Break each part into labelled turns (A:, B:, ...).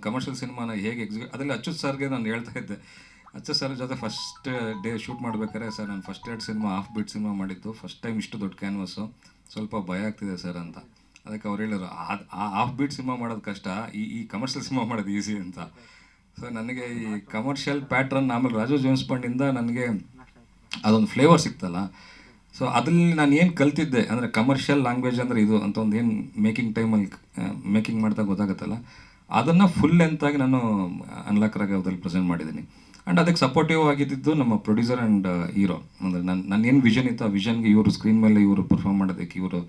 A: Commercial ಸಿನಿಮಾನ ಹೇಗೆ ಅದರಲ್ಲಿ ಅಚ್ಯುತ್ ಸರ್ಗೆ ನಾನು ಹೇಳ್ತಾ ಇದ್ದೆ, ಅಚ್ಯುತ್ ಸರ್ ಜೊತೆ ಫಸ್ಟ್ ಡೇ ಶೂಟ್ ಮಾಡ್ಬೇಕಾದ್ರೆ, ಸರ್ ನಾನು first 2 cinema half beat cinema ಮಾಡಿದ್ದು, ಫಸ್ಟ್ ಟೈಮ್ ಇಷ್ಟು ದೊಡ್ಡ ಕ್ಯಾನ್ವಸ್ಸು, ಸ್ವಲ್ಪ ಭಯ ಆಗ್ತಿದೆ ಸರ್ ಅಂತ. ಅದಕ್ಕೆ ಅವ್ರು ಹೇಳಿದ್ರು, ಆ ಹಾಫ್ ಬೀಟ್ ಸಿನಿಮಾ ಮಾಡೋದು ಕಷ್ಟ, ಈ ಕಮರ್ಷಿಯಲ್ ಸಿನಿಮಾ ಮಾಡೋದು ಈಸಿ ಅಂತ. ಸೊ ನನಗೆ ಈ ಕಮರ್ಷಿಯಲ್ ಪ್ಯಾಟ್ರನ್, ಆಮೇಲೆ ರಾಜು ಜೇಮ್ಸ್ ಬಾಂಡಿಂದ ನನಗೆ ಅದೊಂದು ಫ್ಲೇವರ್ ಸಿಕ್ತಲ್ಲ. ಸೊ ಅದ್ರಲ್ಲಿ ನಾನು ಏನು ಕಲ್ತಿದ್ದೆ ಅಂದರೆ ಕಮರ್ಷಿಯಲ್ ಲ್ಯಾಂಗ್ವೇಜ್ ಅಂದರೆ ಇದು ಅಂತ ಒಂದು ಏನು ಮೇಕಿಂಗ್ ಟೈಮಲ್ಲಿ ಮೇಕಿಂಗ್ ಮಾಡ್ತಾ ಗೊತ್ತಾಗುತ್ತಲ್ಲ, ಅದನ್ನು ಫುಲ್ ಲೆಂತಾಗಿ ನಾನು ಅನ್ಲಾಕ್ ರಾಘವದಲ್ಲಿ ಪ್ರೆಸೆಂಟ್ ಮಾಡಿದ್ದೀನಿ. ಆ್ಯಂಡ್ ಅದಕ್ಕೆ ಸಪೋರ್ಟಿವ್ ಆಗಿದ್ದು ನಮ್ಮ ಪ್ರೊಡ್ಯೂಸರ್ ಆ್ಯಂಡ್ ಹೀರೋ. ಅಂದರೆ ನನ್ನ ಏನು ವಿಷನ್ ಇತ್ತು, ಆ ವಿಷನ್ಗೆ ಇವರು ಸ್ಕ್ರೀನ್ ಮೇಲೆ ಇವರು ಪರ್ಫಾರ್ಮ್ ಮಾಡೋದಕ್ಕೆ ಇವರು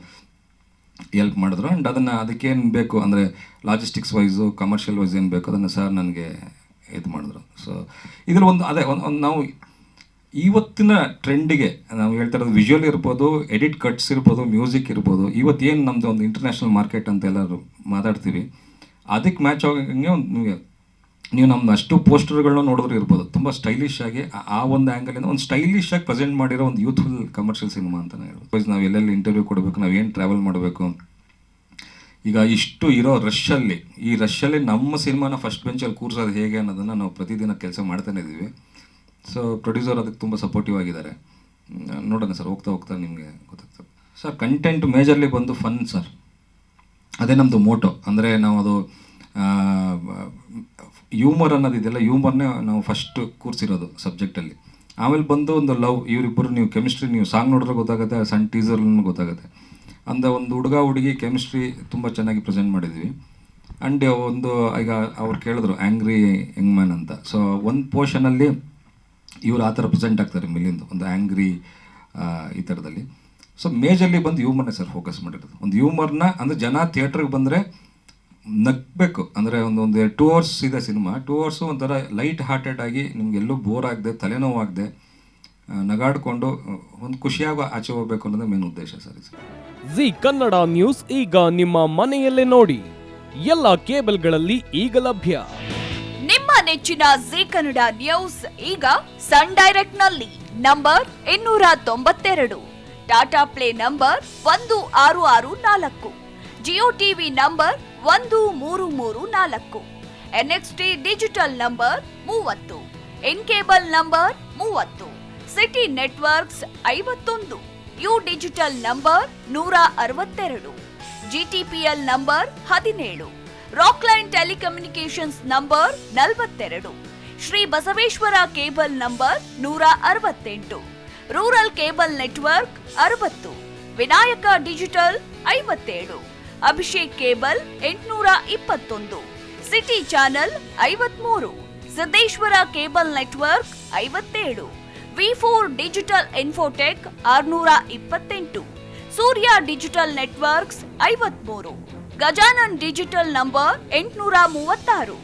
A: ಎಲ್ಪ್ ಮಾಡಿದ್ರು. ಆ್ಯಂಡ್ ಅದಕ್ಕೇನು ಬೇಕು ಅಂದರೆ ಲಾಜಿಸ್ಟಿಕ್ಸ್ ವೈಸು, ಕಮರ್ಷಿಯಲ್ ವೈಸ್ ಏನು ಬೇಕು ಅದನ್ನು ಸರ್ ನನಗೆ ಇದು ಮಾಡಿದ್ರು. ಸೊ ಇದ್ರಲ್ಲಿ ಒಂದು ನಾವು ಇವತ್ತಿನ ಟ್ರೆಂಡಿಗೆ ನಾವು ಹೇಳ್ತಾ ಇರೋದು ವಿಜುವಲ್ ಇರ್ಬೋದು, ಎಡಿಟ್ ಕಟ್ಸ್ ಇರ್ಬೋದು, ಮ್ಯೂಸಿಕ್ ಇರ್ಬೋದು, ಇವತ್ತೇನು ನಮ್ಮದು ಒಂದು ಇಂಟರ್ನ್ಯಾಷನಲ್ ಮಾರ್ಕೆಟ್ ಅಂತ ಎಲ್ಲರೂ ಮಾತಾಡ್ತೀವಿ, ಅದಕ್ಕೆ ಮ್ಯಾಚ್ ಆಗಂಗೆ ಒಂದು ನೀವು ನಮ್ದು ಅಷ್ಟು ಪೋಸ್ಟರ್ಗಳನ್ನ ನೋಡಿದ್ರು ಇರ್ಬೋದು, ತುಂಬ ಸ್ಟೈಲಿಶ್ ಆಗಿ ಆ ಒಂದು ಆ್ಯಂಗಲಿಂದ ಒಂದು ಸ್ಟೈಲಿಶ್ ಆಗಿ ಪ್ರೆಸೆಂಟ್ ಮಾಡಿರೋ ಒಂದು ಯೂತ್ಫುಲ್ ಕಮರ್ಷಿಯಲ್ ಸಿನಿಮಾ ಅಂತಲೇ ಹೇಳ್ಬೋದು. ನಾವು ಎಲ್ಲೆಲ್ಲಿ ಇಂಟರ್ವ್ಯೂ ಕೊಡಬೇಕು, ನಾವು ಏನು ಟ್ರಾವೆಲ್ ಮಾಡಬೇಕು, ಈಗ ಇಷ್ಟು ಇರೋ ಈ ರಶ್ಶಲ್ಲಿ ನಮ್ಮ ಸಿನಿಮಾನ ಫಸ್ಟ್ ಬೆಂಚಲ್ಲಿ ಕೂರಿಸೋದು ಹೇಗೆ ಅನ್ನೋದನ್ನು ನಾವು ಪ್ರತಿದಿನ ಕೆಲಸ ಮಾಡ್ತಾನೆ ಇದ್ದೀವಿ. ಸೊ ಪ್ರೊಡ್ಯೂಸರ್ ಅದಕ್ಕೆ ತುಂಬ ಸಪೋರ್ಟಿವ್ ಆಗಿದ್ದಾರೆ. ನೋಡೋಣ ಸರ್, ಹೋಗ್ತಾ ನಿಮಗೆ ಗೊತ್ತಾಗ್ತದೆ ಸರ್. ಕಂಟೆಂಟ್ ಮೇಜರ್ಲಿ ಬಂದು ಫನ್ ಸರ್, ಅದೇ ನಮ್ಮದು ಮೋಟೋ. ಅಂದರೆ ನಾವು ಅದು ಹ್ಯೂಮರ್ ಅನ್ನೋದಿದೆಯಲ್ಲ, ಹ್ಯೂಮರ್ನೇ ನಾವು ಫಸ್ಟ್ ಕೂರಿಸಿರೋದು ಸಬ್ಜೆಕ್ಟಲ್ಲಿ. ಆಮೇಲೆ ಬಂದು ಒಂದು ಲವ್, ಇವರಿಬ್ಬರು ನೀವು ಕೆಮಿಸ್ಟ್ರಿ, ನೀವು ಸಾಂಗ್ ನೋಡಿದ್ರೆ ಗೊತ್ತಾಗುತ್ತೆ, ಸಣ್ಣ ಟೀಸರ್ನೂ ಗೊತ್ತಾಗುತ್ತೆ. ಒಂದು ಹುಡುಗ ಹುಡುಗಿ ಕೆಮಿಸ್ಟ್ರಿ ತುಂಬ ಚೆನ್ನಾಗಿ ಪ್ರೆಸೆಂಟ್ ಮಾಡಿದ್ವಿ. ಆ್ಯಂಡ್ ಒಂದು ಈಗ ಅವ್ರು ಕೇಳಿದ್ರು ಆ್ಯಂಗ್ರಿ ಯಂಗ್ ಮ್ಯಾನ್ ಅಂತ. ಸೊ ಒಂದು ಪೋರ್ಷನಲ್ಲಿ ಇವರು ಆ ಥರ ಪ್ರೆಸೆಂಟ್ ಆಗ್ತಾರೆ, ಮಿಲಿಂದು ಒಂದು ಆ್ಯಂಗ್ರಿ ಈ ಥರದಲ್ಲಿ. ಸೊ ಮೇಜರ್ಲಿ ಬಂದು ಹ್ಯೂಮರ್ನೇ ಸರ್ ಫೋಕಸ್ ಮಾಡಿರೋದು. ಒಂದು ಹ್ಯೂಮರ್ನ ಅಂದರೆ ಜನ ಥಿಯೇಟ್ರಿಗೆ ಬಂದರೆ ನಗಬೇಕು. ಅಂದರೆ ಒಂದು 2 hours ಇದೆ ಸಿನಿಮಾ. 2 hours ಒಂಥರ ಲೈಟ್ ಹಾರ್ಟೆಡ್ ಆಗಿ ನಿಮಗೆಲ್ಲೂ ಬೋರ್ ಆಗದೆ, ತಲೆನೋವಾಗದೆ, ನಗಾಡಿಕೊಂಡು ಒಂದು ಖುಷಿಯಾಗಿ ಆಚೆ ಹೋಗ್ಬೇಕು ಅನ್ನೋದು ಮೇನ್ ಉದ್ದೇಶ ಸರ್.
B: ಜಿ ಕನ್ನಡ ನ್ಯೂಸ್ ಈಗ ನಿಮ್ಮ ಮನೆಯಲ್ಲೇ ನೋಡಿ, ಎಲ್ಲ ಕೇಬಲ್ಗಳಲ್ಲಿ ಈಗ ಲಭ್ಯ.
C: ನಿಮ್ಮ ನೆಚ್ಚಿನ ಜಿ ಕನ್ನಡ ನ್ಯೂಸ್ ಈಗ ಸನ್ ಡೈರೆಕ್ಟ್ ನಲ್ಲಿ number 292, Tata play number 1664, Jio TV number 1334, NXT digital number 30, in cable number 30, city networks 51, U digital number 162, GTPL number 17, Rockline telecommunications number 42, Shri Basaveshwara cable number 168, rural cable network 60, Vinayaka digital 57, Abhishek cable 821, city channel 53, Siddeshwara cable network 57, V4 digital Infotech 628, Surya digital networks 53, Gajanan digital number 836,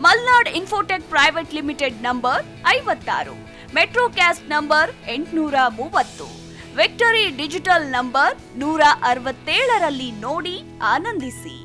C: Malnad Infotech private limited number 56, Metrocast number 830, Victory digital number 167ರಲ್ಲಿ ನೋಡಿ ಆನಂದಿಸಿ.